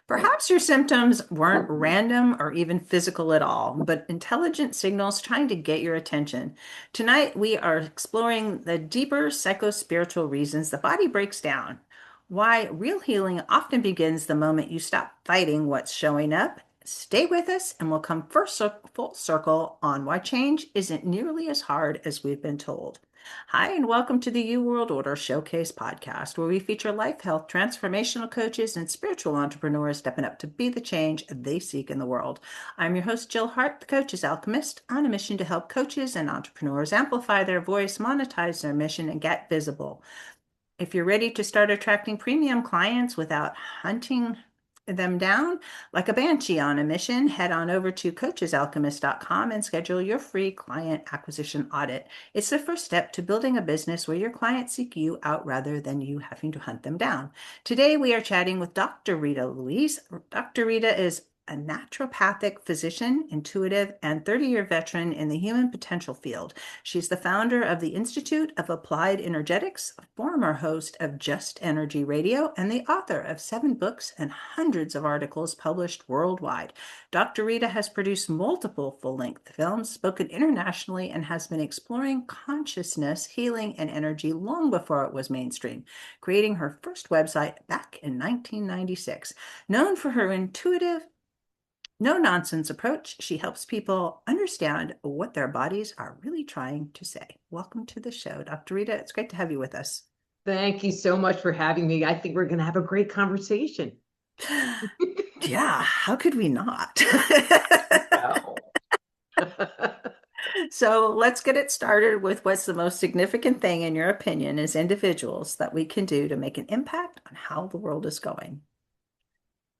Perhaps your symptoms weren't random or even physical at all, but intelligent signals trying to get your attention. Tonight, we are exploring the deeper psycho-spiritual reasons the body breaks down, why real healing often begins the moment you stop fighting what's showing up. Stay with us, and we'll come full circle on why change isn't nearly as hard as we've been told. Hi, and welcome to the U World Order Showcase podcast, where we feature life, health, transformational coaches, and spiritual entrepreneurs stepping up to be the change they seek in the world. I'm your host, Jill Hart, the Coach's Alchemist, on a mission to help coaches and entrepreneurs amplify their voice, monetize their mission, and get visible. If you're ready to start attracting premium clients without hunting them down like a banshee on a mission, head on over to coachesalchemist.com and schedule your free client acquisition audit. It's the first step to building a business where your clients seek you out rather than you having to hunt them down. Today, we are chatting with Dr. Rita Louise. Dr. Rita is a naturopathic physician, intuitive, and 30-year veteran in the human potential field. She's the founder of the Institute of Applied Energetics, former host of Just Energy Radio, and the author of 7 books and hundreds of articles published worldwide. Dr. Rita has produced multiple full-length films, spoken internationally, and has been exploring consciousness, healing, and energy long before it was mainstream, creating her first website back in 1996. Known for her intuitive, no-nonsense approach, she helps people understand what their bodies are really trying to say. Welcome to the show, Dr. Rita. It's great to have you with us. Thank you so much for having me. I think we're going to have a great conversation. Yeah, how could we not? Wow. So let's get it started with what's the most significant thing, in your opinion, as individuals that we can do to make an impact on how the world is going.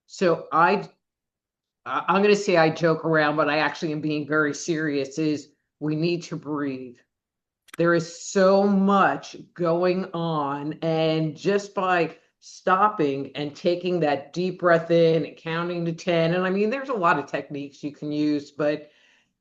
So I'm going to say I joke around, but I actually am being very serious, is we need to breathe. There is so much going on, and just by stopping and taking that deep breath in and counting to 10, and I mean, there's a lot of techniques you can use, but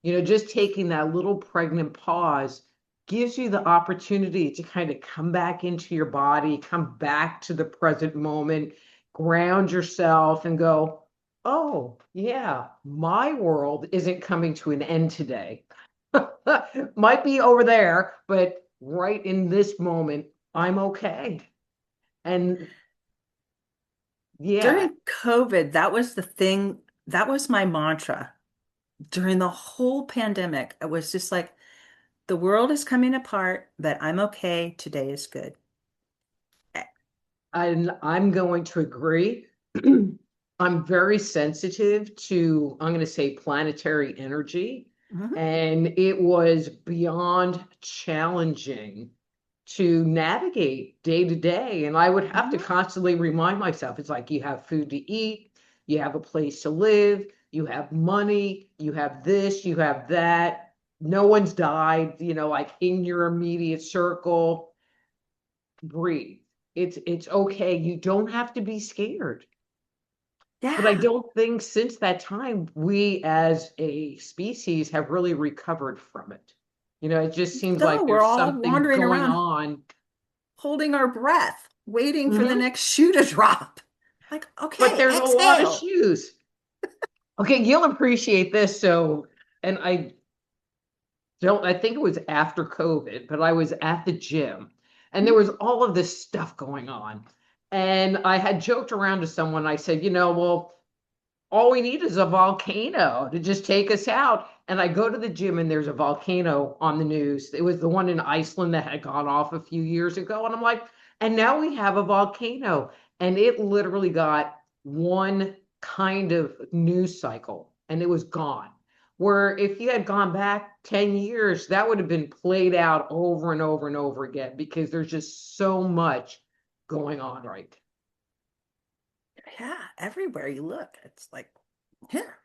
just taking that little pregnant pause gives you the opportunity to kind of come back into your body, come back to the present moment, ground yourself and go, oh, yeah, my world isn't coming to an end today. Might be over there, but right in this moment, I'm okay. And yeah, During COVID, that was the thing, that was my mantra. During the whole pandemic, it was just like, the world is coming apart, but I'm okay. Today is good. I'm going to agree. I'm very sensitive to, I'm going to say, planetary energy. Mhm. And it was beyond challenging to navigate day to day. And I would have to Mhm. constantly remind myself, it's like you have food to eat, you have a place to live, you have money, you have this, you have that. No one's died, like in your immediate circle. Breathe. It's okay. You don't have to be scared. But I Yeah. don't think since that time we as a species have really recovered from it. It just seems No, like we're there's all something wandering going around on. holding our breath, waiting for the Mhm. next shoe to drop. Like, But okay, there's a lot of exhale. shoes. Okay, you'll appreciate this. And I think it was after COVID, but I was at the gym and there was all of this stuff going on. And I had joked around to someone. I said, well, all we need is a volcano to just take us out. And I go to the gym and there's a volcano on the news. It was the one in Iceland that had gone off a few years ago. And I'm like, and now we have a volcano. And it literally got one kind of news cycle and it was gone. Where if you had gone back 10 years, that would have been played out over and over and over again because there's just so much going on right. Yeah, everywhere you look, it's like, here,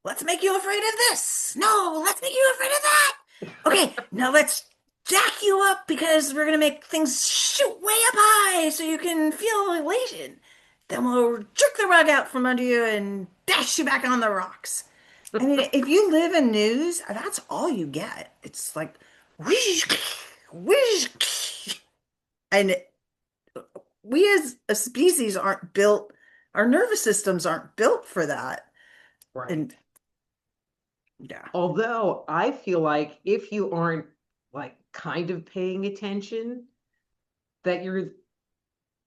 let's make you afraid of this. No, let's make you afraid of that. Okay, now let's jack you up because we're gonna make things shoot way up high so you can feel elation. Then we'll jerk the rug out from under you and dash you back on the rocks. I mean, if you live in news, that's all you get. It's like whoosh, whoosh, and we as a species aren't built Our nervous systems aren't built for that. And Right. yeah. Although I feel like if you aren't like kind of paying attention, that you're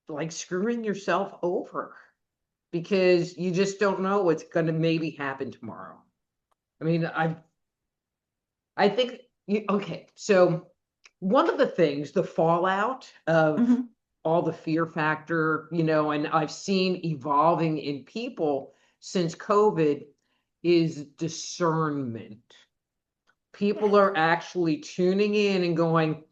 like screwing yourself over because you just don't know what's going to maybe happen tomorrow. I mean, I think okay, so one of the things, the fallout of Mhm. all the fear factor, and I've seen evolving in people since COVID is discernment. People Yes. are actually tuning in and going,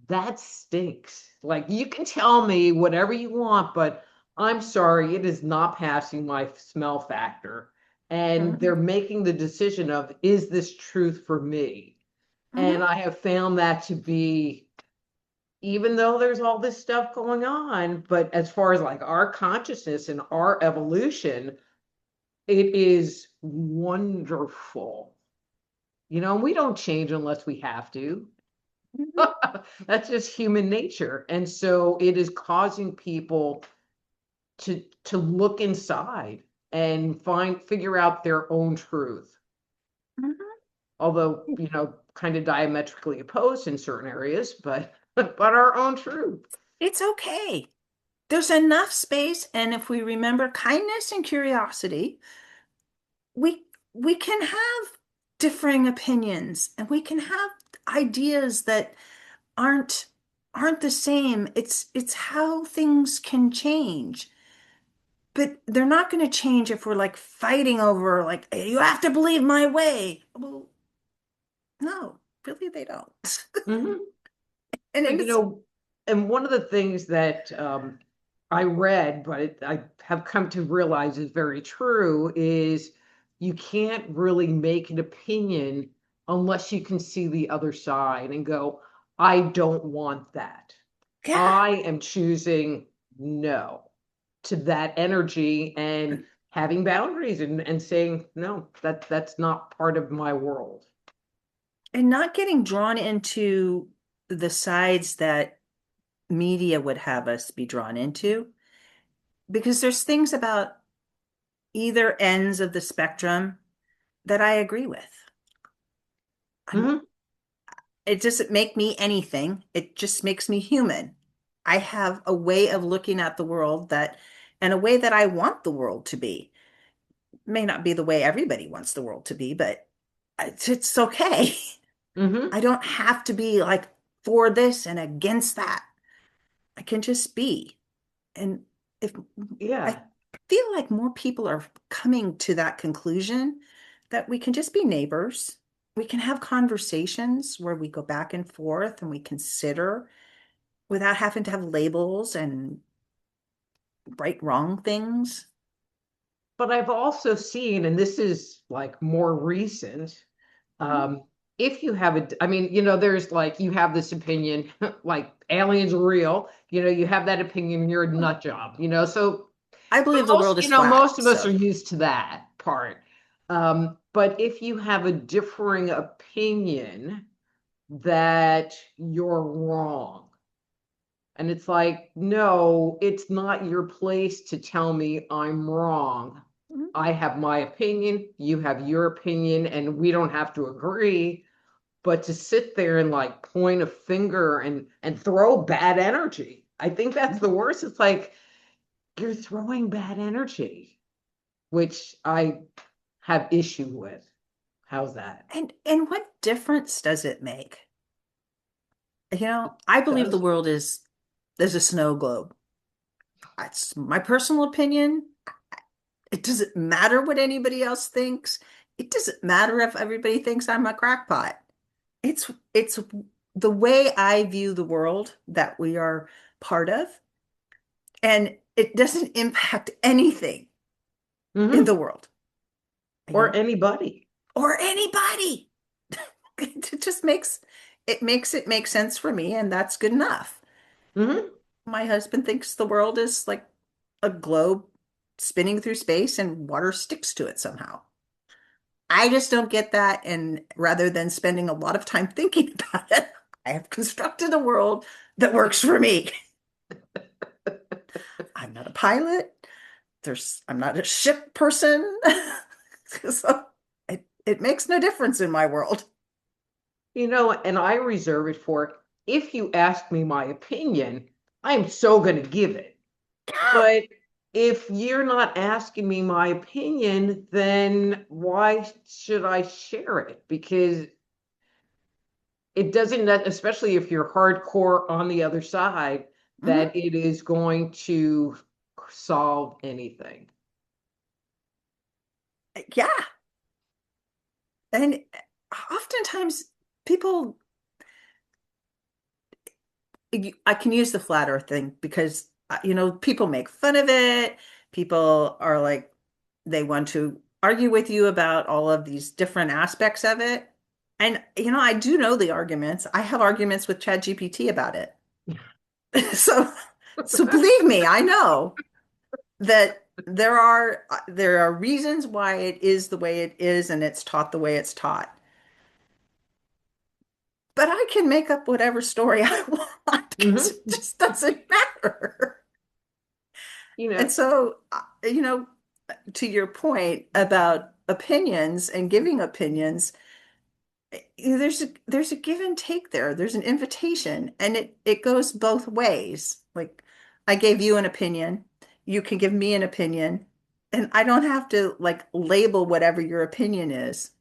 that stinks. Like, you can tell me whatever you want, but I'm sorry, it is not passing my smell factor. And Mhm. they're making the decision of, is this truth for me? And Mhm. I have found that to be, even though there's all this stuff going on, but as far as like our consciousness and our evolution, it is wonderful. We don't change unless we have to. Mhm. That's just human nature. And so it is causing people to look inside and figure out their own truth. Mhm. Although, kind of diametrically opposed in certain areas, but but our own truth. It's okay. There's enough space, and if we remember kindness and curiosity, we we can have differing opinions and we can have ideas that aren't aren't the same. It's how things can change. But they're not going to change if we're like fighting over like you have to believe my way. Well, no, really they don't. Mhm. And And it's and one of the things that I read, but I have come to realize is very true, is you can't really make an opinion unless you can see the other side and go, I don't want that. yeah. I am choosing no to that energy and having boundaries and saying, no, that's not part of my world. And not getting drawn into the sides that media would have us be drawn into, because there's things about either ends of the spectrum that I agree with. I'm, Mhm. it doesn't make me anything. It just makes me human. I have a way of looking at the world and a way that I want the world to be. May not be the way everybody wants the world to be, but it's okay. Mhm. I don't have to be like for this and against that. I can just be. And if I Yeah. feel like more people are coming to that conclusion that we can just be neighbors. We can have conversations where we go back and forth and we consider without having to have labels and right wrong things. But I've also seen, and this is like more recent, Mhm. um, if you have I mean, there's like, you have this opinion, like aliens are real, you have that opinion, you're a nut job, so I believe the world is flat, most of us are so used to that part. But if you have a differing opinion that you're wrong, and it's like, no, it's not your place to tell me I'm wrong. mhm. I have my opinion, you have your opinion, and we don't have to agree. But to sit there and like point a finger and throw bad energy, I think that's the worst. It's like you're throwing bad energy, which I have issue with. How's that? And what difference does it make? I believe the Does. world is a snow globe. That's my personal opinion. It doesn't matter what anybody else thinks. It doesn't matter if everybody thinks I'm a crackpot. It's the way I view the world that we are part of, and it doesn't impact anything in the Hmm. world, you Or know, anybody. or anybody. It just makes it make sense for me, and that's good enough. Hmm. My husband thinks the world is like a globe spinning through space and water sticks to it somehow. I just don't get that. And rather than spending a lot of time thinking about it, I have constructed a world that works for me. I'm not a pilot. I'm not a ship person. So it makes no difference in my world. And I reserve it for if you ask me my opinion, I'm so going to give it. But if you're not asking me my opinion, then why should I share it? Because it doesn't, especially if you're hardcore on the other side, Mhm. that it is going to solve anything. Yeah. And oftentimes people, I can use the flat earth thing because, people make fun of it. People are like, they want to argue with you about all of these different aspects of it. And, I do know the arguments. I have arguments with ChatGPT about it. So, so believe me, I know that there are reasons why it is the way it is and it's taught the way it's taught. But I can make up whatever story I want because it Mhm. just doesn't matter. You And know, so, to your point about opinions and giving opinions, there's a give and take there. There's an invitation, and it goes both ways. Like I gave you an opinion, you can give me an opinion, and I don't have to like label whatever your opinion is.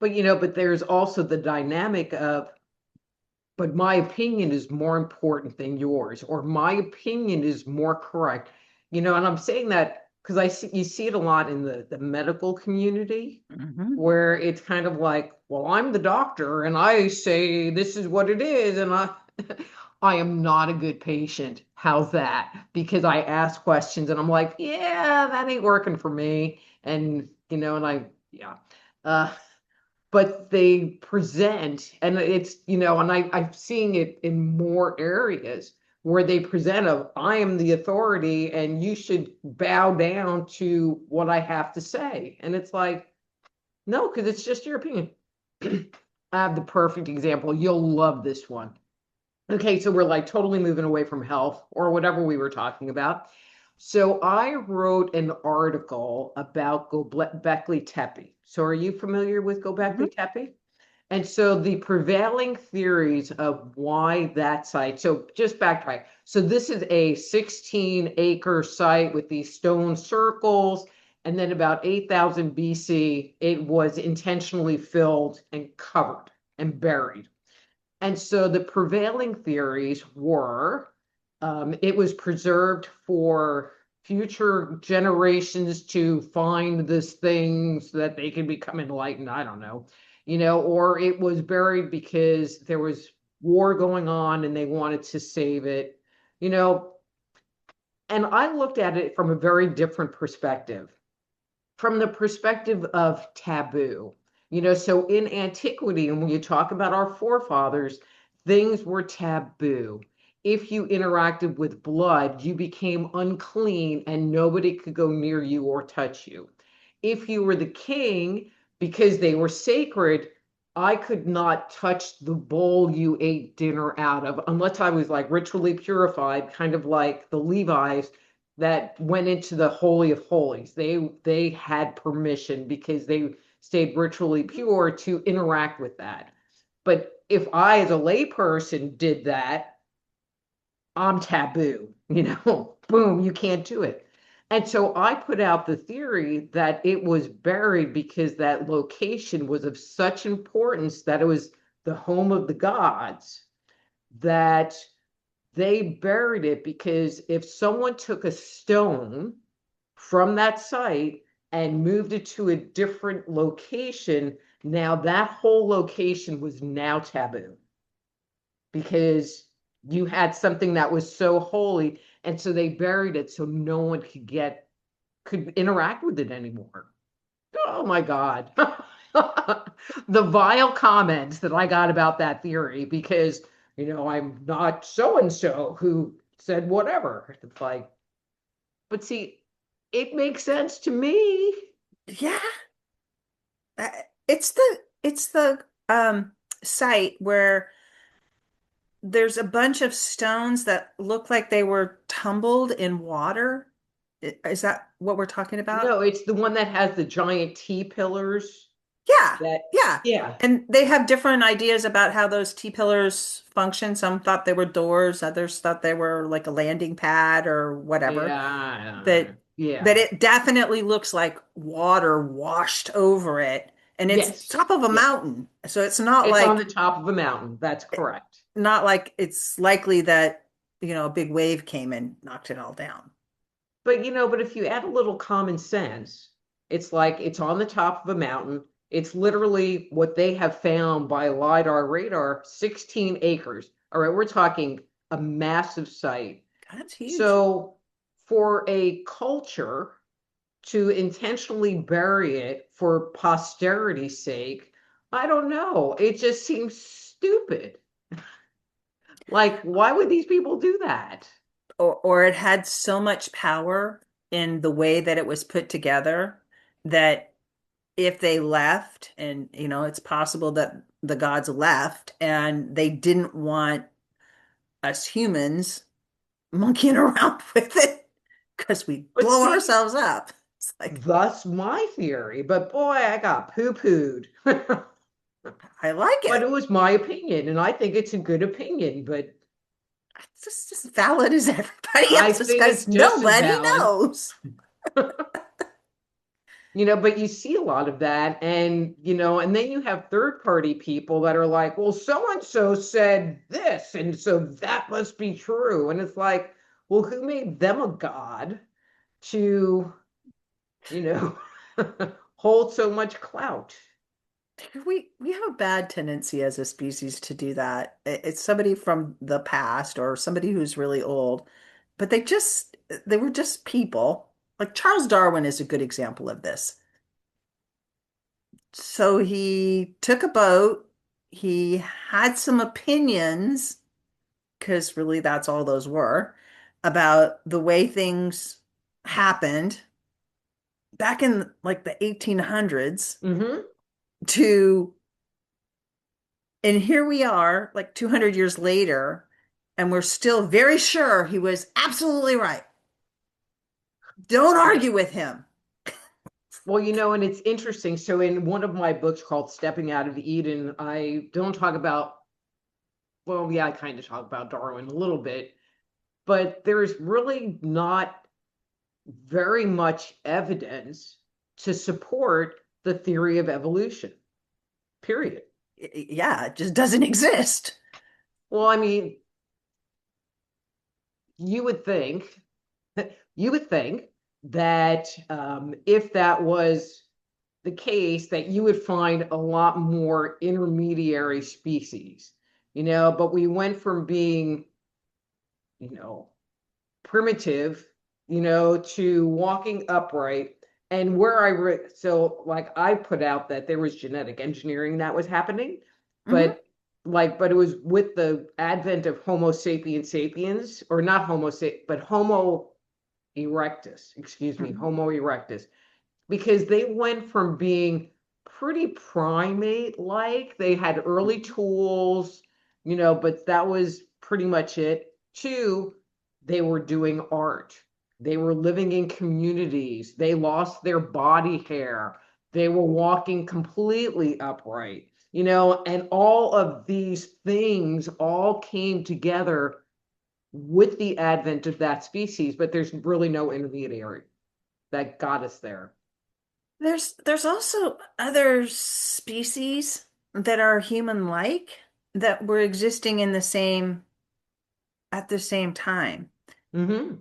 but there's also the dynamic of, but my opinion is more important than yours, or my opinion is more correct. And I'm saying that because you see it a lot in the medical community, Hmm. where it's kind of like, well, I'm the doctor and I say this is what it is, and I am not a good patient. How's that? Because I ask questions and I'm like, yeah, that ain't working for me. And yeah. Uh, but they present, and I've seen it in more areas where they present of, I am the authority and you should bow down to what I have to say. And it's like, no, because it's just your opinion. I have the perfect example. You'll love this one. Okay, so we're like totally moving away from health or whatever we were talking about. So I wrote an article about Gobekli Tepe. So are you familiar with Hmm. Gobekli Tepe? And so the prevailing theories of why that site, so just backtrack. So this is a 16-acre site with these stone circles. And then about 8,000 BC, it was intentionally filled and covered and buried. And so the prevailing theories were it was preserved for future generations to find this thing so that they can become enlightened. I don't know, or it was buried because there was war going on and they wanted to save it, you know. And I looked at it from a very different perspective, from the perspective of taboo. So in antiquity, and when you talk about our forefathers, things were taboo. If you interacted with blood, you became unclean and nobody could go near you or touch you. If you were the king, because they were sacred, I could not touch the bowl you ate dinner out of unless I was like ritually purified, kind of like the Levites that went into the Holy of Holies. They had permission because they stayed ritually pure to interact with that. But if I, as a layperson, did that, I'm taboo, boom, you can't do it. And so I put out the theory that it was buried because that location was of such importance that it was the home of the gods, that they buried it because if someone took a stone from that site and moved it to a different location, now that whole location was now taboo because you had something that was so holy. And so they buried it so no one could interact with it anymore. Oh my God. The vile comments that I got about that theory because, I'm not so and so who said whatever. It's like, but see, it makes sense to me. Yeah. Uh, it's the site where there's a bunch of stones that look like they were tumbled in water. Is that what we're talking about? No, it's the one that has the giant T pillars Yeah, that, yeah. yeah, And they have different ideas about how those T-pillars function. Some thought they were doors, others thought they were like a landing pad or whatever. yeah, That that yeah, it definitely looks like water washed over it, and it's yes, top of a yeah. mountain. So it's not It's on the like top of a mountain. That's correct. it's likely that, a big wave came and knocked it all down. But if you add a little common sense, it's like it's on the top of a mountain. It's literally what they have found by LiDAR radar, 16 acres. All right, we're talking a massive site. That's huge. So for a culture to intentionally bury it for posterity's sake, I don't know. It just seems stupid. Like, why would these people do that? Or it had so much power in the way that it was put together that if they left, and it's possible that the gods left and they didn't want us humans monkeying around with it because we But blow see, ourselves up. It's like, thus my theory. But boy, I got poo-pooed. I like But it it. was my opinion, and I think it's a good opinion. But It's just as valid as everybody I else's think it's because just as nobody valid. knows. But you see a lot of that, and then you have third-party people that are like, well, so and so said this, and so that must be true. And it's like, well, who made them a god to, you know, hold so much clout? We have a bad tendency as a species to do that. It's somebody from the past or somebody who's really old, but they were just people. Like Charles Darwin is a good example of this. So he took a boat, he had some opinions, because really that's all those were, about the way things happened back in like the 1800s Hmm. to And here we are, like 200 years later, and we're still very sure he was absolutely right. Don't Yeah. argue with him. Well, and it's interesting. So, in one of my books called Stepping Out of Eden, I don't talk about, well, yeah, I kind of talk about Darwin a little bit, but there's really not very much evidence to support the theory of evolution, period. Yeah, it just doesn't exist. Well, I mean, you would think, you would think that if that was the case, that you would find a lot more intermediary species, but we went from being, you know, primitive, to walking upright. And where so like I put out that there was genetic engineering that was happening, Hmm. but but it was with the advent of Homo sapiens sapiens, or not but Homo erectus, excuse me, Hmm. Homo erectus, because they went from being pretty primate like, they had early tools, but that was pretty much it, to they were doing art. They were living in communities. They lost their body hair. They were walking completely upright, and all of these things all came together with the advent of that species, but there's really no intermediary that got us there. There's also other species that are human-like that were existing in the same at the same time, Hmm.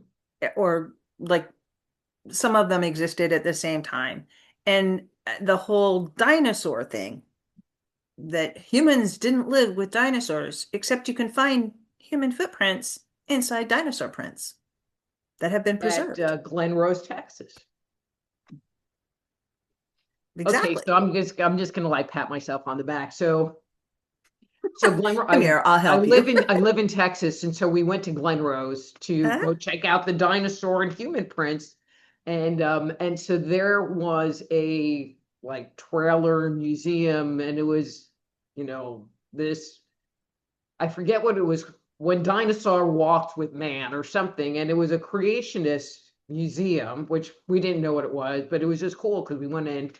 or like some of them existed at the same time. And the whole dinosaur thing, that humans didn't live with dinosaurs, except you can find human footprints inside dinosaur prints that have been At preserved. Glen Rose, Texas. Okay, Exactly. so I'm just gonna like pat myself on the back. So Glen Come here, I'll I help live you. in Texas, and so we went to Glen Rose to Huh? go check out the dinosaur and human prints, and so there was a like trailer museum, and it was, this, I forget what it was, when dinosaur walked with man or something, and it was a creationist museum, which we didn't know what it was, but it was just cool because we went in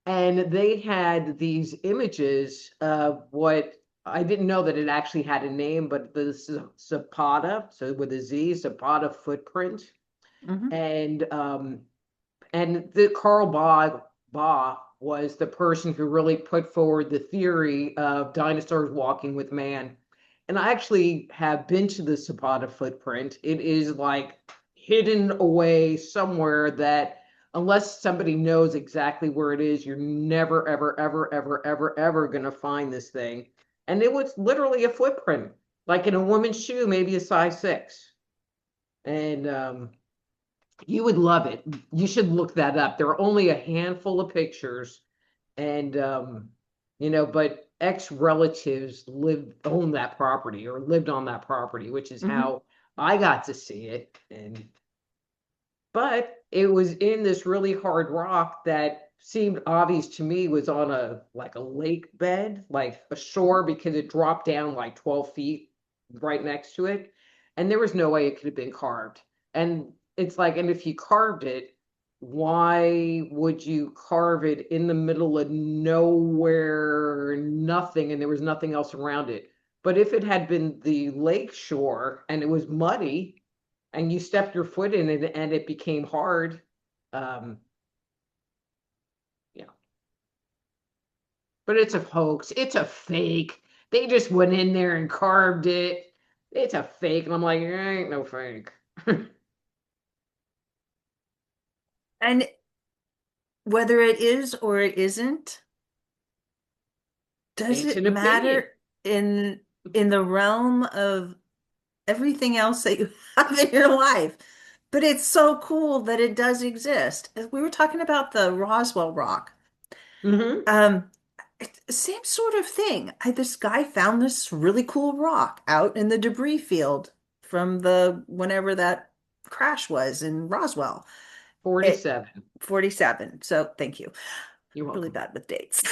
and they had these images of what I didn't know that it actually had a name, but the Zapata, so with a Z, Zapata footprint, Hmm. and the Carl Baugh was the person who really put forward the theory of dinosaurs walking with man. And I actually have been to the Zapata footprint. It is like hidden away somewhere that unless somebody knows exactly where it is, you're never, ever, ever, ever, ever, ever going to find this thing. And it was literally a footprint, like in a woman's shoe, maybe a size 6. And you would love it. You should look that up. There are only a handful of pictures, and but ex-relatives own that property or lived on that property, which is Hmm. how I got to see it. And but it was in this really hard rock that seemed obvious to me was on a like a lake bed, like a shore, because it dropped down like 12 feet right next to it. And there was no way it could have been carved. And it's like, and if you carved it, why would you carve it in the middle of nowhere, nothing, and there was nothing else around it? But if it had been the lake shore and it was muddy, and you stepped your foot in it and it became hard. Um, yeah, but it's a hoax. It's a fake. They just went in there and carved it. It's a fake. And I'm like, there ain't no fake. And whether it is or it isn't, does It's it an opinion. matter in the realm of everything else that you have in your life? But it's so cool that it does exist. We were talking about the Roswell rock. Hmm. Um, Same sort of thing. This guy found this really cool rock out in the debris field from the whenever that crash was in Roswell. It 47. 47. So thank you. You're Really welcome. bad with dates.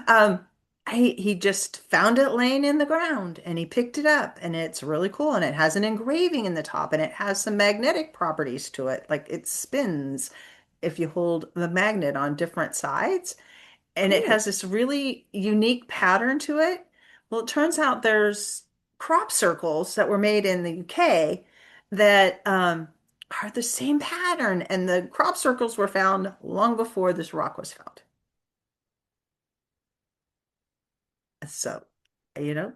Um, he just found it laying in the ground and he picked it up and it's really cool and it has an engraving in the top and it has some magnetic properties to it. Like it spins if you hold the magnet on different sides and it Cool. has this really unique pattern to it. Well, it turns out there's crop circles that were made in the UK that are the same pattern, and the crop circles were found long before this rock was found. So, you know,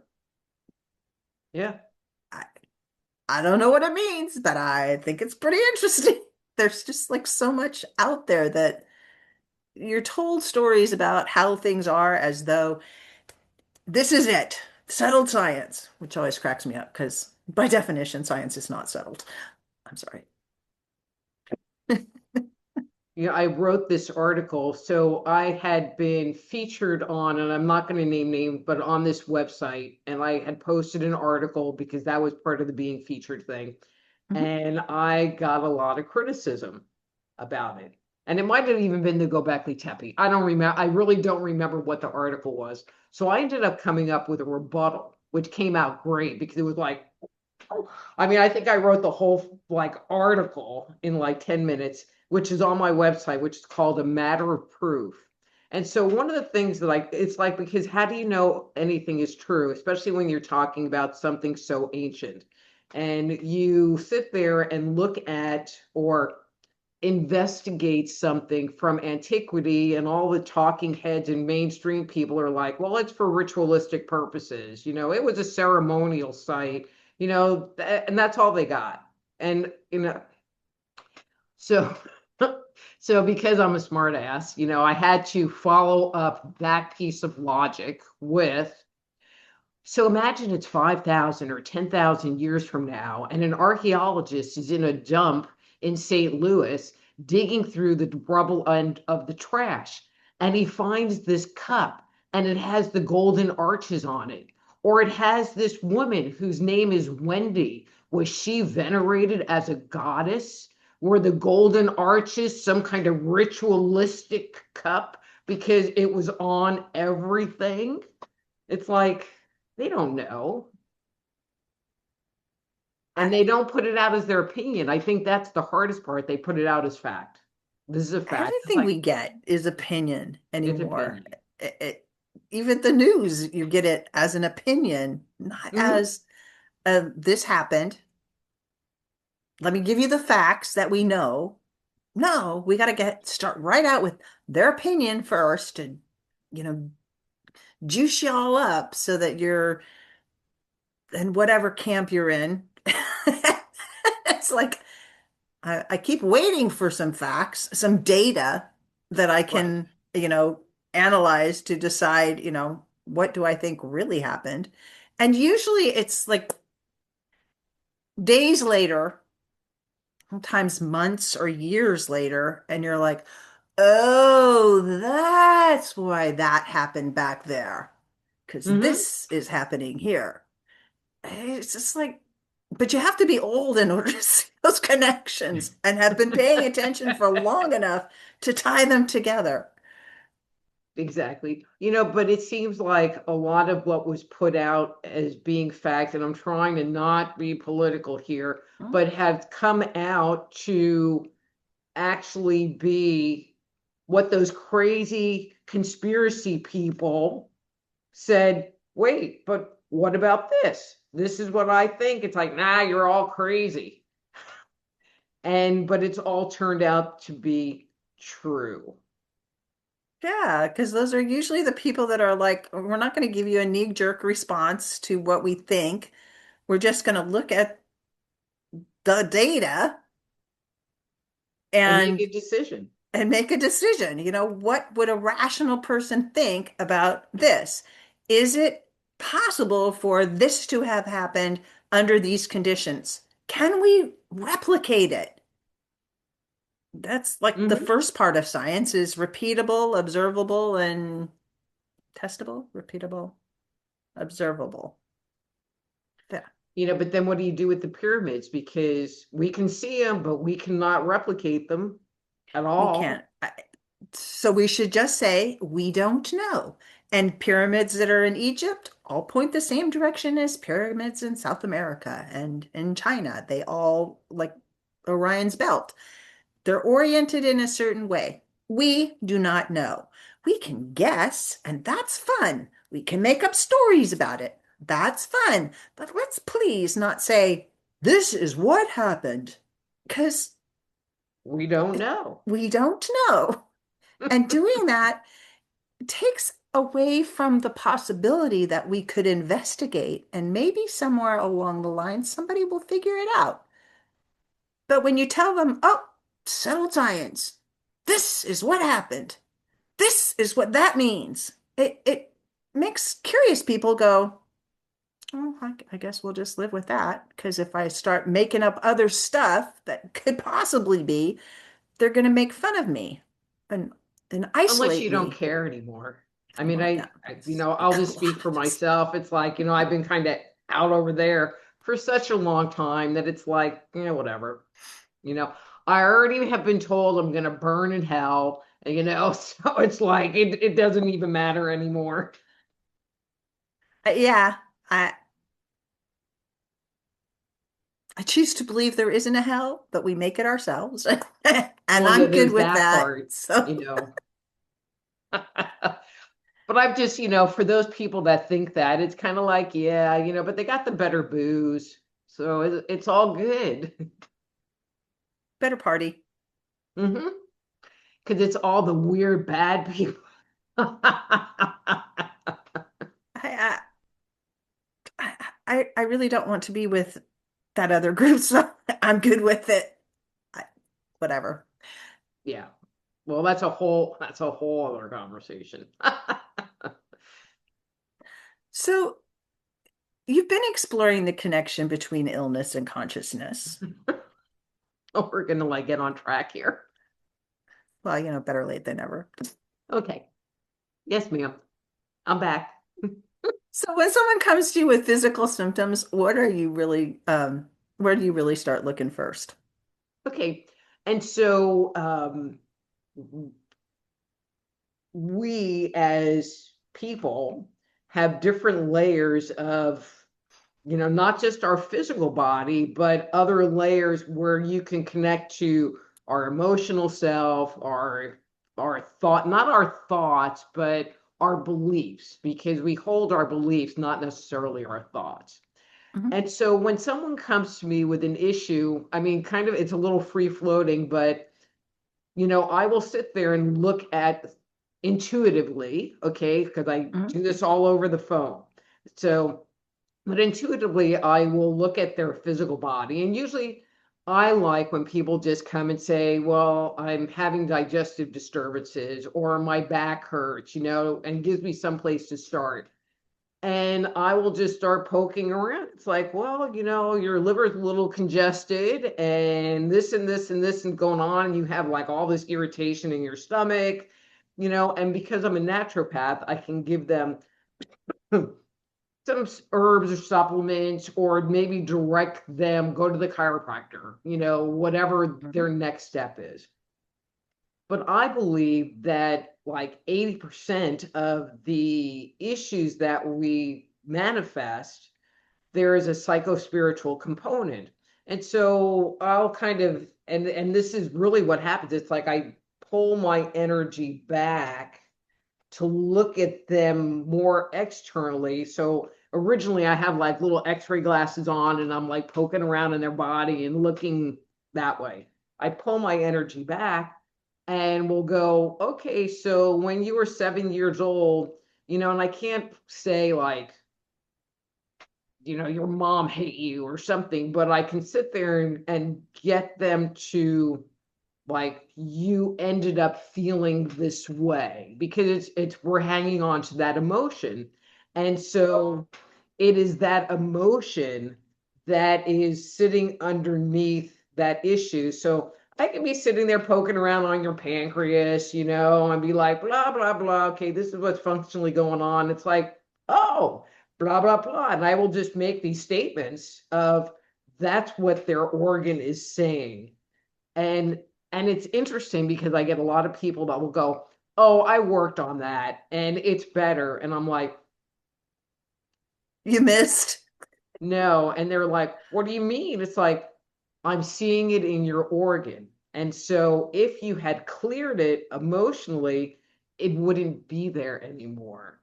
Yeah. I, I don't know what it means, but I think it's pretty interesting. There's just like so much out there that you're told stories about how things are as though this is it. Settled science, which always cracks me up because by definition, science is not settled. I'm sorry. Yeah, I wrote this article. So I had been featured on, and I'm not going to name names, but on this website, and I had posted an article because that was part of the being featured thing. Mhm. And I got a lot of criticism about it. And it might have even been the Gobekli Tepe. I don't remember. I really don't remember what the article was. So I ended up coming up with a rebuttal, which came out great because it was like, I mean, I think I wrote the whole like article in like 10 minutes, which is on my website, which is called A Matter of Proof. And so one of the things that like it's like because how do you know anything is true, especially when you're talking about something so ancient? And you sit there and look at or investigate something from antiquity, and all the talking heads and mainstream people are like, well, it's for ritualistic purposes. It was a ceremonial site, and that's all they got. And, so, so because I'm a smart ass, I had to follow up that piece of logic with, so imagine it's 5,000 or 10,000 years from now, and an archaeologist is in a dump in St. Louis digging through the rubble and of the trash, and he finds this cup, and it has the golden arches on it. Or it has this woman whose name is Wendy. Was she venerated as a goddess? Were the golden arches some kind of ritualistic cup because it was on everything? It's like they don't know. And they don't put it out as their opinion. I think that's the hardest part. They put it out as fact. This is a fact. It's Everything like, we get is opinion it's anymore. opinion. Even the news, you get it as an opinion, not Hmm. as this happened. Let me give you the facts that we know. No, we got to start right out with their opinion first to, you know, juice you all up so that you're in whatever camp you're in. It's like I keep waiting for some facts, some data that I Right. can, analyze to decide, what do I think really happened? And usually it's like days later, sometimes months or years later, and you're like, oh, that's why that happened back there, because Hmm. this is happening here. It's just like, but you have to be old in order to see those connections and have been paying attention for long enough to tie them together. Exactly. But it seems like a lot of what was put out as being fact, and I'm trying to not be political here, Hmm? but have come out to actually be what those crazy conspiracy people said, wait, but what about this? This is what I think. It's like, nah, you're all crazy. But it's all turned out to be true. Yeah, because those are usually the people that are like, we're not going to give you a knee-jerk response to what we think. We're just going to look at the data And make and a decision. make a decision. What would a rational person think about this? Is it possible for this to have happened under these conditions? Can we replicate it? That's like the Hmm. first part of science is repeatable, observable, and testable, repeatable, observable. Yeah, But then what do you do with the pyramids? Because we can see them, but we cannot replicate them at we can't. all. So we should just say we don't know. And pyramids that are in Egypt all point the same direction as pyramids in South America and in China. They all like Orion's belt. They're oriented in a certain way. We do not know. We can guess, and that's fun. We can make up stories about it. That's fun. But let's please not say, this is what happened, because We don't know. we don't know. And doing that takes away from the possibility that we could investigate, and maybe somewhere along the line, somebody will figure it out. But when you tell them, oh, settled science, this is what happened, this is what that means, it makes curious people go, oh, I guess we'll just live with that. Because if I start making up other stuff that could possibly be, they're going to make fun of me and Unless isolate you don't me. care anymore. I mean, Well, yeah, that's I'll a just lot speak of for this. myself. It's like, I've been kind of out over there for such a long time that it's like, whatever. You know, I already have been told I'm going to burn in hell, so it's like it doesn't even matter anymore. Yeah, I I choose to believe there isn't a hell, but we make it ourselves. And Well, yeah, I'm good there's with that that. part, So you know. But I've just, for those people that think that, it's kind of like, yeah, but they got the better booze. So it's all good. better party. Hmm. Because it's all the weird, bad people. I, I really don't want to be with that other group, so I'm good with it. I, whatever. Yeah. Well, that's a whole other conversation. So you've been exploring the connection between illness and consciousness. We're gonna like get on track here. Well, better late than never. Okay. Yes, ma'am. I'm back. So when someone comes to you with physical symptoms, where do you really start looking first? Okay. And so we as people have different layers of not just our physical body, but other layers where you can connect to our emotional self, our thought, not our thoughts, but our beliefs, because we hold our beliefs, not necessarily our thoughts. Mhm. And so when someone comes to me with an issue, I mean, kind of it's a little free floating, but I will sit there and look at intuitively, okay, because I Mhm. do this all over the phone. So but intuitively, I will look at their physical body. And usually, I like when people just come and say, well, I'm having digestive disturbances or my back hurts, and gives me some place to start. And I will just start poking around. It's like, well, your liver's a little congested and this and this and this and going on. And you have like all this irritation in your stomach, and because I'm a naturopath, I can give them some herbs or supplements, or maybe direct them, go to the chiropractor, whatever their Mhm. next step is. But I believe that like 80% of the issues that we manifest, there is a psycho-spiritual component. And so I'll kind of, and this is really what happens. It's like I pull my energy back to look at them more externally. So originally I have like little x-ray glasses on and I'm like poking around in their body and looking that way. I pull my energy back and we'll go, okay, so when you were 7 years old, and I can't say like, your mom hate you or something, but I can sit there and get them to like you ended up feeling this way because it's we're hanging on to that emotion. And so it is that emotion that is sitting underneath that issue. So I can be sitting there poking around on your pancreas, and be like, blah, blah, blah. Okay, this is what's functionally going on. It's like, oh, blah, blah, blah. And I will just make these statements of that's what their organ is saying. And and it's interesting because I get a lot of people that will go, "Oh, I worked on that and it's better." And I'm like, You missed. "No." And they're like, "What do you mean?" It's like, "I'm seeing it in your organ." And so if you had cleared it emotionally, it wouldn't be there anymore.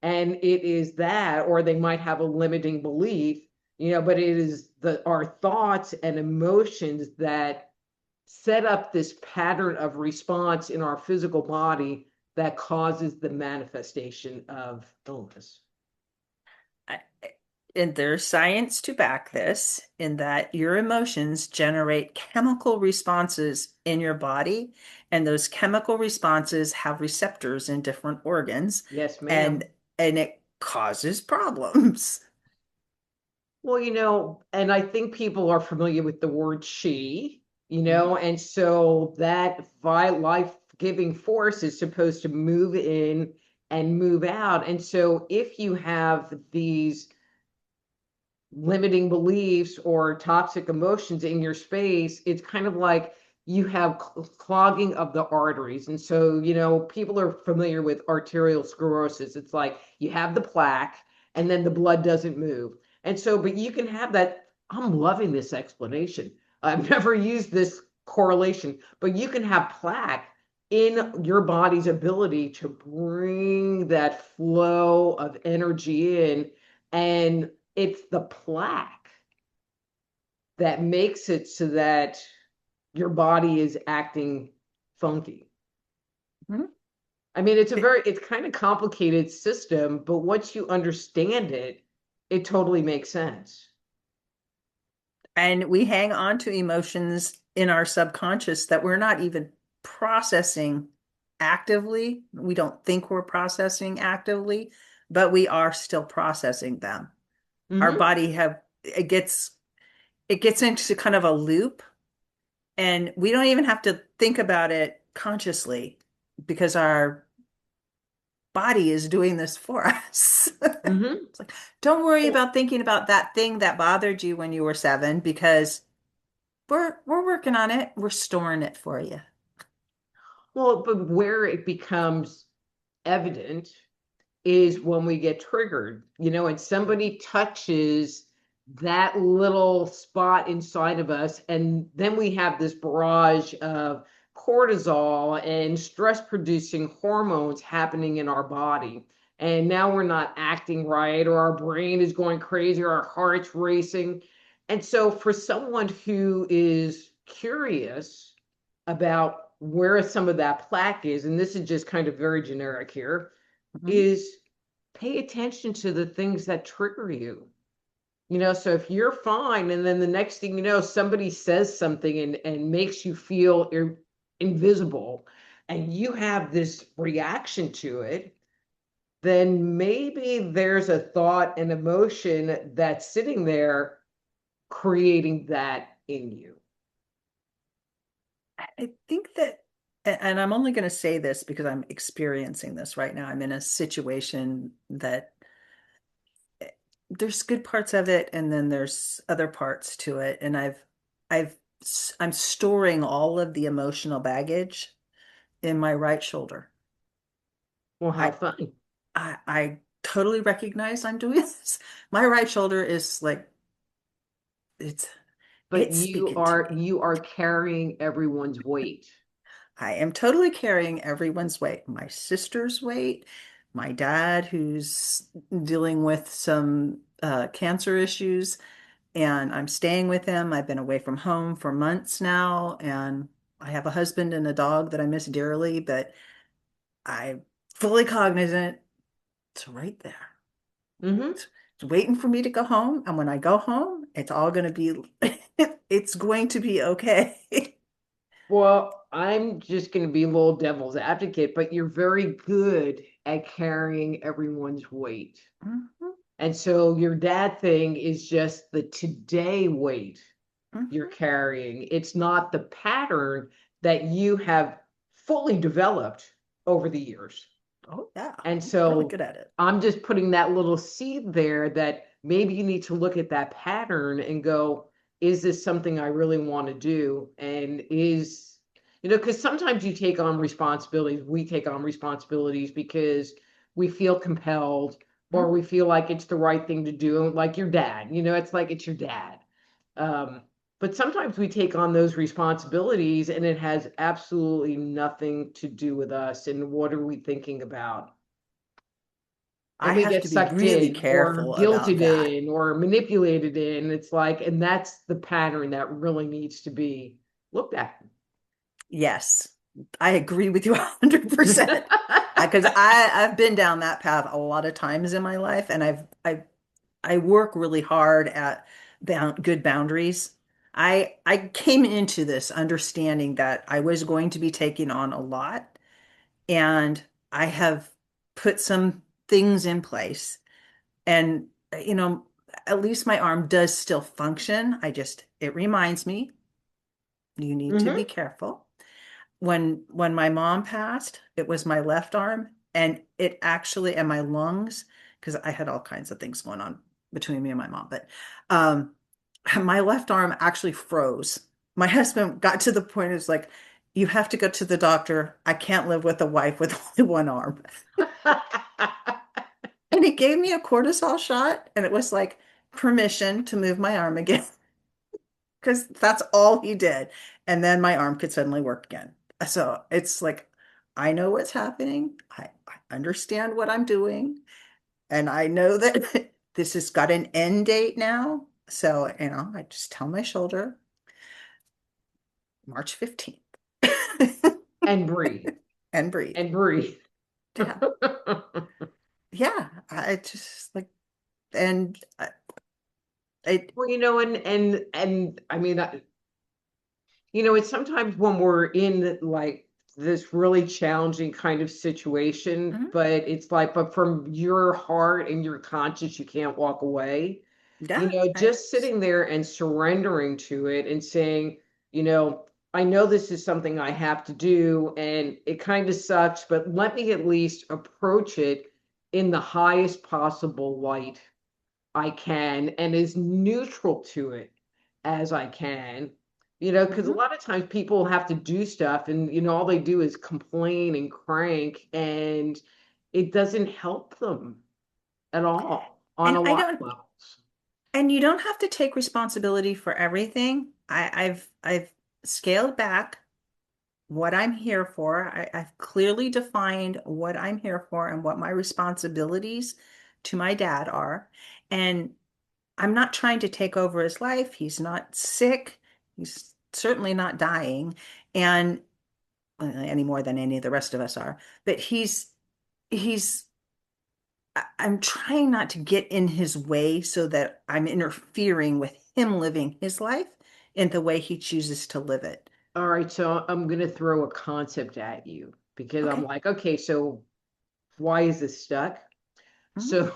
And it is that, or they might have a limiting belief, but it is our thoughts and emotions that set up this pattern of response in our physical body that causes the manifestation of illness. I- And there's science to back this in that your emotions generate chemical responses in your body, and those chemical responses have receptors in different organs, Yes, and ma'am. and it causes problems. Well, and I think people are familiar with the word chi, Mhm. and so that life-giving force is supposed to move in and move out. And so if you have these limiting beliefs or toxic emotions in your space, it's kind of like you have clogging of the arteries. And so, people are familiar with arterial sclerosis. It's like you have the plaque and then the blood doesn't move. And so, but you can have that. I'm loving this explanation. I've never used this correlation, but you can have plaque in your body's ability to bring that flow of energy in. And it's the plaque that makes it so that your body is acting funky. Mhm. I mean, it's kind of complicated system, but once you understand it, it totally makes sense. And we hang on to emotions in our subconscious that we're not even processing actively. We don't think we're processing actively, but we are still processing them. Our Hmm. body have it gets into kind of a loop, and we don't even have to think about it consciously because our body is doing this for us. Hmm. It's like, don't worry Well, about thinking about that thing that bothered you when you were 7 because we're working on it. We're storing it for you. but where it becomes evident is when we get triggered, and somebody touches that little spot inside of us. And then we have this barrage of cortisol and stress producing hormones happening in our body. And now we're not acting right, or our brain is going crazy, or our heart's racing. And so, for someone who is curious about where some of that plaque is, and this is just kind of very generic here, Mhm. is pay attention to the things that trigger you. So if you're fine, and then the next thing you know, somebody says something and makes you feel invisible, and you have this reaction to it, then maybe there's a thought and emotion that's sitting there creating that in you. I think that, and I'm only going to say this because I'm experiencing this right now. I'm in a situation that there's good parts of it, and then there's other parts to it. And I've, I'm storing all of the emotional baggage in my right shoulder. Well, how I, fun. I totally recognize I'm doing this. My right shoulder is like, it's, But it's you speaking to are me. you are carrying everyone's weight. I am totally carrying everyone's weight, my sister's weight, my dad, who's dealing with some cancer issues, and I'm staying with him. I've been away from home for months now, and I have a husband and a dog that I miss dearly, but I'm fully cognizant it's right there. Hmm. It's waiting for me to go home, and when I go home, it's all going to be, it's going to be okay. Well, I'm just going to be a little devil's advocate, but you're very good at carrying everyone's weight. Mhm, And so your dad thing is just the today weight you're mhm. carrying. It's not the pattern that you have fully developed over the years. Oh, yeah, And I'm really so good at it. I'm just putting that little seed there that maybe you need to look at that pattern and go, is this something I really want to do? And because sometimes you take on responsibilities, we take on responsibilities because we feel compelled, or we Mhm. feel like it's the right thing to do, like your dad, it's like it's your dad. Um, but sometimes we take on those responsibilities and it has absolutely nothing to do with us. And what are we thinking about? I And we have get to be sucked really in or careful about guilted that. in or manipulated in. It's like, and that's the pattern that really needs to be looked at. Yes, I agree with you 100%. Because I've been down that path a lot of times in my life, and I work really hard at good boundaries. I came into this understanding that I was going to be taking on a lot, and I have put some things in place. And you know, at least my arm does still function. It reminds me you need to be Hmm. careful. When my mom passed, it was my left arm, and it actually, and my lungs, because I had all kinds of things going on between me and my mom, but um my left arm actually froze. My husband got to the point, it's like, you have to go to the doctor. I can't live with a wife with only one arm. And he gave me a cortisol shot, and it was like permission to move my arm again, because that's all he did. And then my arm could suddenly work again. So it's like, I know what's happening. I understand what I'm doing. And I know that this has got an end date now. So, I just tell my shoulder, March 15th. And breathe And breathe. and breathe. Yeah. Yeah. I just like, and it, Well, and I mean, it's sometimes when we're in like this really challenging kind of situation, mhm, but it's like, but from your heart and your conscience, you can't walk away. yeah, Just sitting there and surrendering to it and saying, you know, I know this is something I have to do and it kind of sucks, but let me at least approach it in the highest possible light I can and as neutral to it as I can. Because a mhm. lot of times people have to do stuff and, all they do is complain and crank, and it doesn't help them at all on And a I lot of don't, levels. And you don't have to take responsibility for everything. I've scaled back what I'm here for. I've clearly defined what I'm here for and what my responsibilities to my dad are. And I'm not trying to take over his life. He's not sick. He's certainly not dying, and any more than any of the rest of us are. But he's I'm trying not to get in his way so that I'm interfering with him living his life in the way he chooses to live it. All right, so I'm gonna throw a concept at you because I'm Okay. like, okay, so why is this stuck? Mhm. So,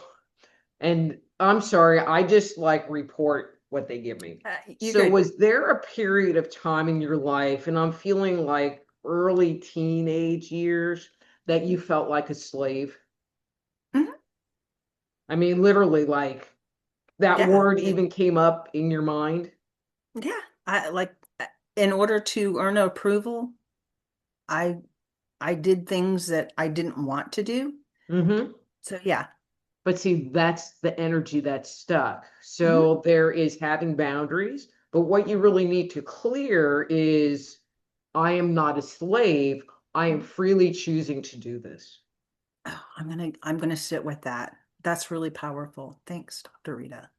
and I'm sorry, I just like report what they give me. You're So, good. was there a period of time in your life, and I'm feeling like early teenage years, that you felt like a slave? Mhm. I mean, literally, like that Yeah. word even came up in your mind? Yeah. I like in order to earn approval, I I did things that I didn't want to do. Mm-hmm. So yeah. But see, that's the energy that's stuck. Mhm. So there is having boundaries, but what you really need to clear is I am not a slave. I am freely choosing to do this. Oh, I'm gonna sit with that. That's really powerful. Thanks, Dr. Rita.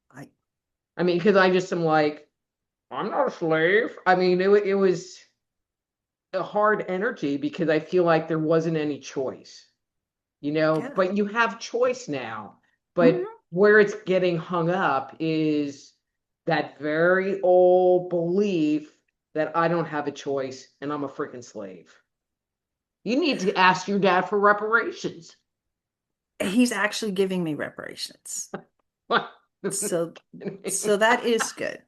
I mean, because I just am like, I'm not a slave. I mean, it was a hard energy because I feel like there wasn't any choice, Yeah. but you have choice now. But Mhm. where it's getting hung up is that very old belief that I don't have a choice and I'm a freaking slave. You need to ask your dad for reparations. He's actually giving me reparations. So so that is good.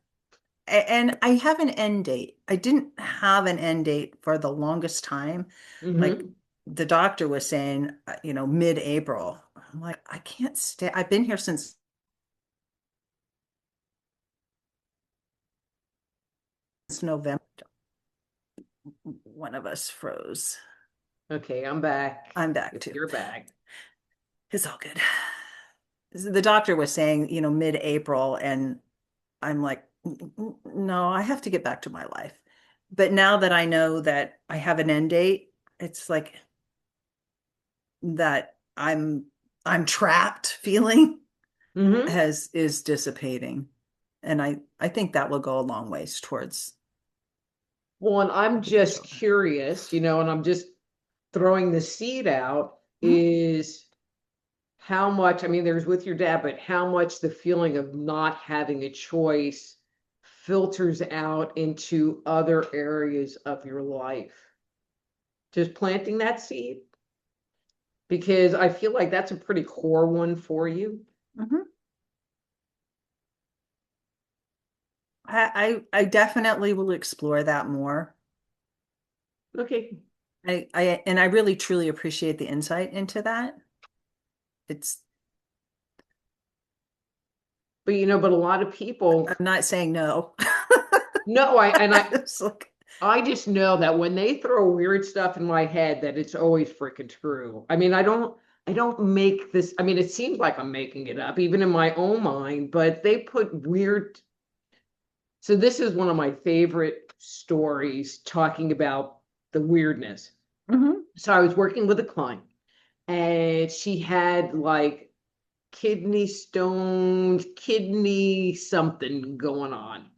And I have an end date. I didn't have an end date for the longest time. Like Hmm. the doctor was saying, mid-April. I'm like, I can't stay. I've been here since November. One of us froze. Okay, I'm back. I'm back If too. you're back. It's all good. The doctor was saying, mid-April, and I'm like, No, I have to get back to my life." But now that I know that I have an end date, it's like that I'm trapped feeling Hmm. has is dissipating. And I think that will go a long ways towards Well, and I'm helping the just children. curious, and I'm just throwing the seed out Mhm. is how much, I mean, there's with your dad, but how much the feeling of not having a choice filters out into other areas of your life. Just planting that seed, because I feel like that's a pretty core one for you. Mhm. I definitely will explore that more. Okay. And I really truly appreciate the insight into that. It's But but a lot of people, I'm not saying no. no, It's like, I just know that when they throw weird stuff in my head, that it's always freaking true. I mean, I don't make this, I mean, it seems like I'm making it up, even in my own mind, but they put weird. So this is one of my favorite stories talking about the weirdness. mhm. So I was working with a client and she had like kidney stones, kidney something going on.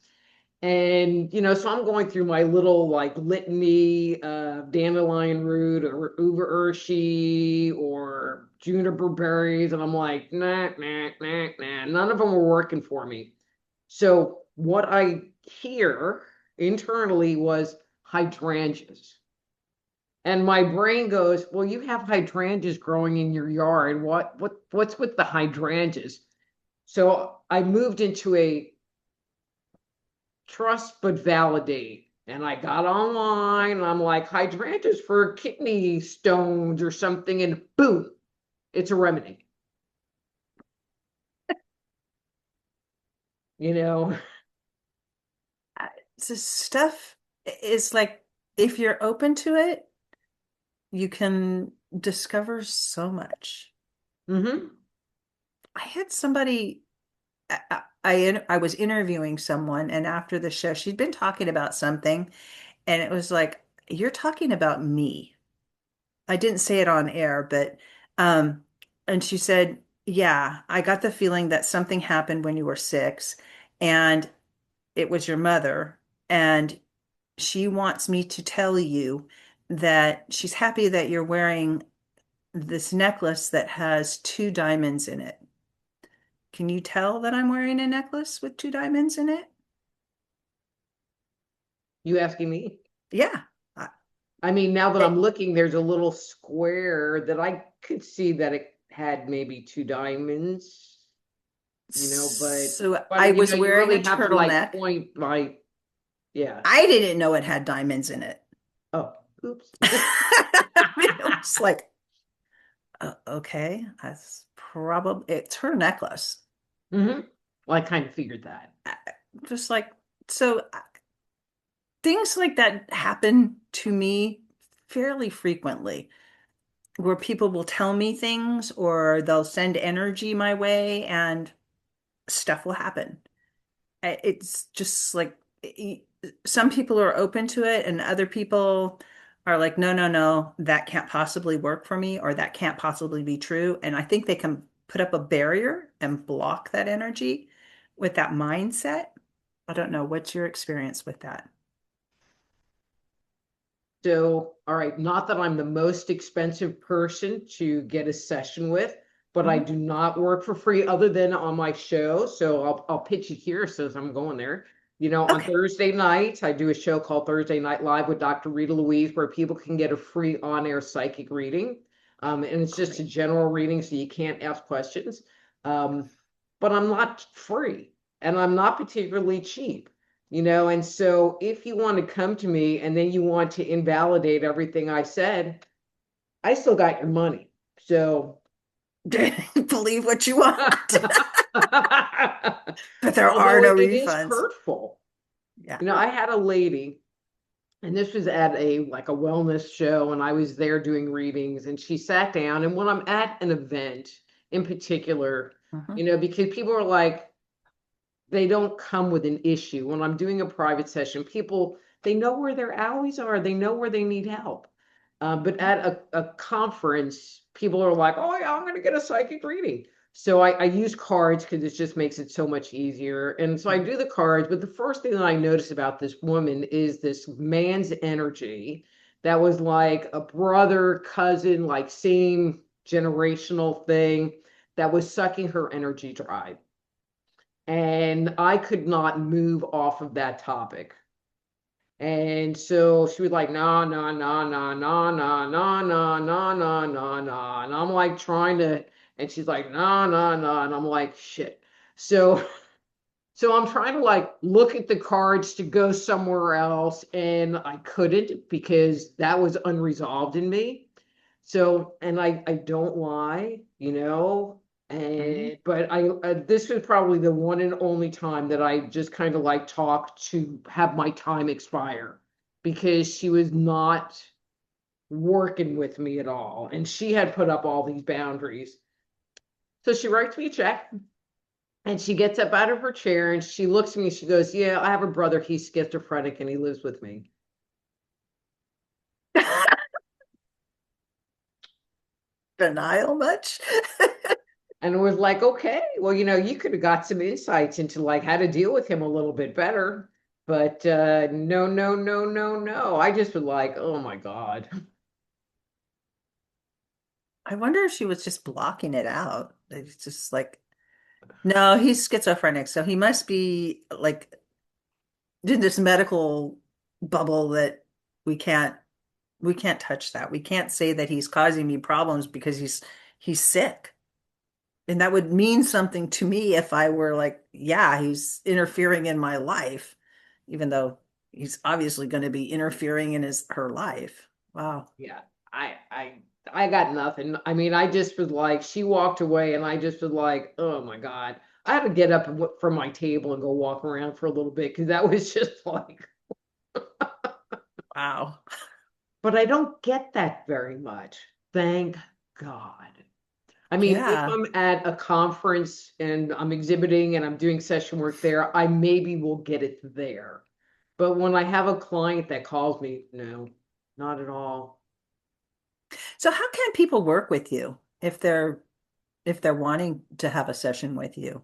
And so I'm going through my little like litany of dandelion root or uva urshi or juniper berries, and I'm like, nah, nah, nah, nah. None of them were working for me. So what I hear internally was hydrangeas. And my brain goes, well, you have hydrangeas growing in your yard. What's with the hydrangeas? So I moved into a trust but validate. And I got online and I'm like, hydrangeas for kidney stones or something, and boom, it's a remedy. You know, It's just stuff is like if you're open to it, you can discover so much. hmm. I had somebody I was interviewing someone, and after the show, she'd been talking about something, and it was like, "You're talking about me." I didn't say it on air, but um, and she said, "Yeah, I got the feeling that something happened when you were 6, and it was your mother, and she wants me to tell you that she's happy that you're wearing this necklace that has 2 diamonds in it. Can you tell that I'm wearing a necklace with 2 diamonds in it?" You asking me? Yeah. I- I mean, now that I'm it- looking, there's a little square that I could see that it had maybe two diamonds, so I but was you wearing a really have to like turtleneck. point my, yeah. I didn't know it had diamonds in it. Oh, oops. I mean, it was like, okay, that's probably it's her necklace. Hmm. Well, I kind of figured that. I- Just like so, things like that happen to me fairly frequently, where people will tell me things or they'll send energy my way, and stuff will happen. It's just like some people are open to it, and other people are like, no, no, no, that can't possibly work for me, or that can't possibly be true. And I think they can put up a barrier and block that energy with that mindset. I don't know. What's your experience with that? So, all right, not that I'm the most expensive person to get a session with, but I Mhm. do not work for free other than on my show. So I'll pitch it here since I'm going there. On Okay, Thursday nights, I do a show called Thursday Night Live with Dr. Rita Louise, where people can get a free on-air psychic reading. And it's just a great. general reading, so you can't ask questions. Um, but I'm not free and I'm not particularly cheap. And so if you want to come to me and then you want to invalidate everything I said, I still got your money. So, Believe what you want, but there are although no it is refunds. hurtful, Yeah. I had a lady, and this was at a wellness show, and I was there doing readings, and she sat down, and when I'm at an event in particular, Mhm. because people are like, they don't come with an issue. When I'm doing a private session, people, they know where their alleys are, they know where they need help. But at a conference, people are like, oh, yeah, I'm going to get a psychic reading. So I use cards because it just makes it so much easier. And so I Mhm. do the cards. But the first thing that I notice about this woman is this man's energy that was like a brother, cousin, like same generational thing that was sucking her energy dry, and I could not move off of that topic. And so she was like, nah, nah, nah, nah, nah, nah, nah, nah, nah, nah, nah, nah. And I'm like trying to, and she's like, nah, nah, nah. And I'm like, shit. So, so I'm trying to like look at the cards to go somewhere else. And I couldn't because that was unresolved in me. So, and I don't lie, Mhm. but this was probably the one and only time that I just kind of like talked to have my time expire because she was not working with me at all. And she had put up all these boundaries. So she writes me a check and she gets up out of her chair and she looks at me. She goes, yeah, I have a brother. He's schizophrenic and he lives with me. Denial much? And it was like, okay, well, you could have got some insights into like how to deal with him a little bit better. But no, no, no, no, no. I just was like, oh my God. I wonder if she was just blocking it out. It's just like, no, he's schizophrenic, so he must be like in this medical bubble that we can't we can't touch that. We can't say that he's causing me problems because he's sick. And that would mean something to me if I were like, yeah, he's interfering in my life, even though he's obviously going to be interfering in his her life. Wow. Yeah, I, I, I got nothing. I mean, I just was like, she walked away and I just was like, oh my God. I had to get up from my table and go walk around for a little bit because that was just like, Wow. but I don't get that very much. Thank God. I mean, if Yeah. I'm at a conference and I'm exhibiting and I'm doing session work there, I maybe will get it there. But when I have a client that calls me, no, not at all. So how can people work with you if they're wanting to have a session with you?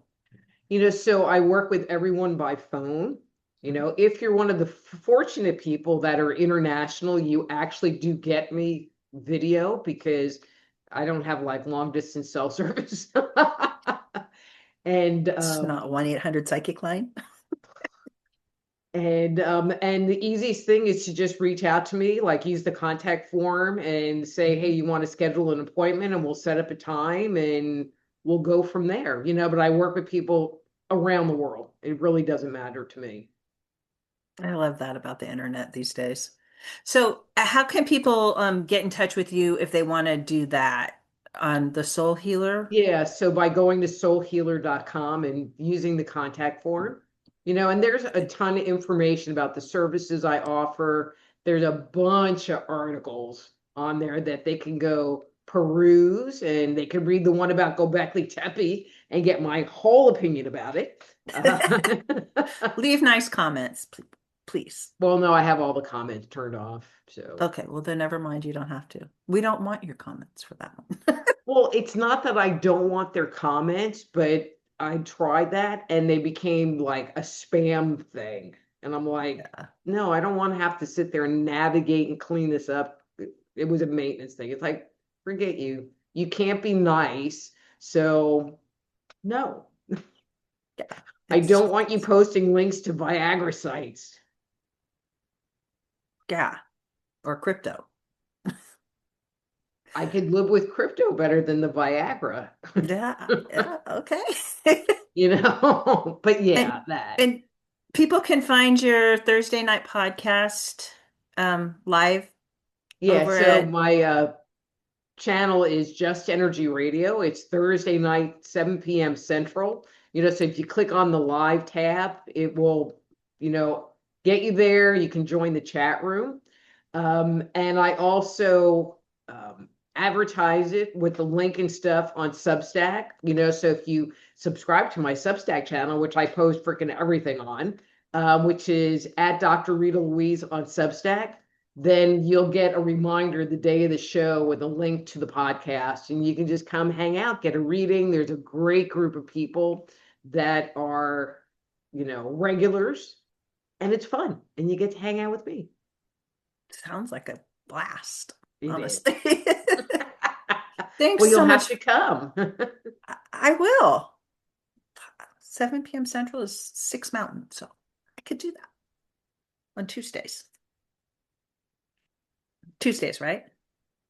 So I work with everyone by phone. If you're one of the fortunate people that are international, you actually do get me video because I don't have like long distance cell service. And It's not 1-800 psychic line. and the easiest thing is to just reach out to me, like use the contact form and say, hey, Mhm. you want to schedule an appointment and we'll set up a time and we'll go from there. But I work with people around the world. It really doesn't matter to me. I love that about the internet these days. So, how can people get in touch with you if they want to do that on the Soul Healer? Yeah, so by going to soulhealer.com and using the contact form, and there's a ton of information about the services I offer. There's a bunch of articles on there that they can go peruse and they can read the one about Gobekli Tepe and get my whole opinion about it. Uh, Leave nice comments, please. well, no, I have all the comments turned off. So, Okay, well then never mind, you don't have to. We don't want your comments for that one. well, it's not that I don't want their comments, but I tried that and they became like a spam thing. And I'm like, Yeah. no, I don't want to have to sit there and navigate and clean this up. It was a maintenance thing. It's like, forget you. You can't be nice. So, no, Yeah. I It's don't want you posting links to Viagra sites. yeah, or crypto. I could live with crypto better than the Viagra, Yeah, yeah, okay. But And yeah, that. and people can find your Thursday night podcast live Yeah, over so at my channel is Just Energy Radio. It's Thursday night, 7 p.m. Central. So if you click on the live tab, it will, get you there. You can join the chat room. And I also advertise it with the link and stuff on Substack. So if you subscribe to my Substack channel, which I post freaking everything on, which is at Dr. Rita Louise on Substack, then you'll get a reminder the day of the show with a link to the podcast and you can just come hang out, get a reading. There's a great group of people that are, regulars, and it's fun and you get to hang out with me. sounds like a blast, It is. honestly. Thanks Well, you'll so have much. to come. I will. 7 p.m. Central is 6 Mountain, so I could do that on Tuesdays. Tuesdays, right?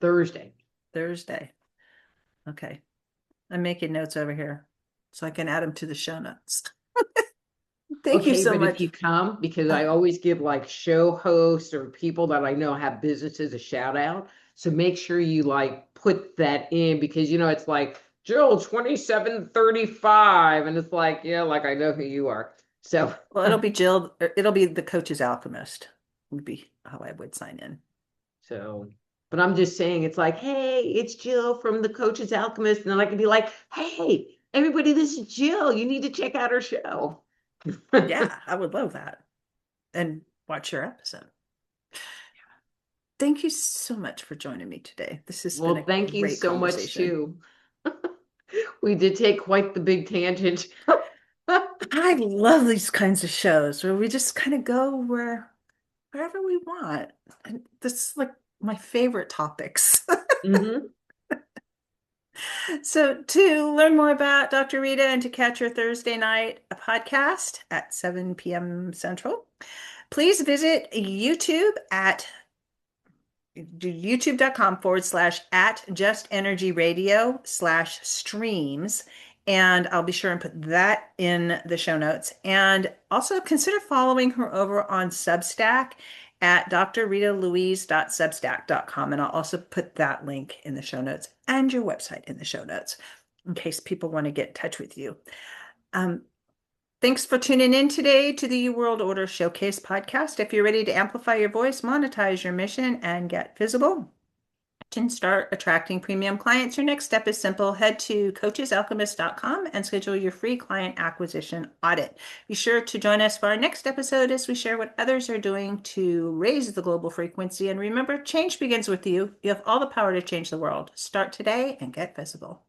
Thursday. Thursday. Okay. I'm making notes over here so I can add them to the show notes. Thank you Okay, so but if much. you come, because I Uh, always give like show hosts or people that I know have businesses a shout out. So make sure you like put that in because it's like Jill 2735. And it's like, yeah, like I know who you are. So well, it'll be Jill, it'll be the Coach's Alchemist, would be how I would sign in. so but I'm just saying it's like, hey, it's Jill from the Coach's Alchemist. And then I can be like, hey, everybody, this is Jill. You need to check out her show. Yeah, I would love that. And watch your episode. Thank you so much for joining me today. This has been Well, a thank you great so much conversation. too. We did take quite the big tangent. I love these kinds of shows where we just kind of go wherever we want. And this is like my favorite topics. Hmm. So to learn more about Dr. Rita and to catch her Thursday night podcast at 7 p.m. Central, please visit YouTube at youtube.com/ at just energy radio /streams. And I'll be sure and put that in the show notes. And also consider following her over on Substack at drritalouise.substack.com. And I'll also put that link in the show notes and your website in the show notes in case people want to get in touch with you. Um, Thanks for tuning in today to the U World Order Showcase podcast. If you're ready to amplify your voice, monetize your mission, and get visible, To start attracting premium clients, your next step is simple. Head to coachesalchemist.com and schedule your free client acquisition audit. Be sure to join us for our next episode as we share what others are doing to raise the global frequency. And remember, change begins with you. You have all the power to change the world. Start today and get visible.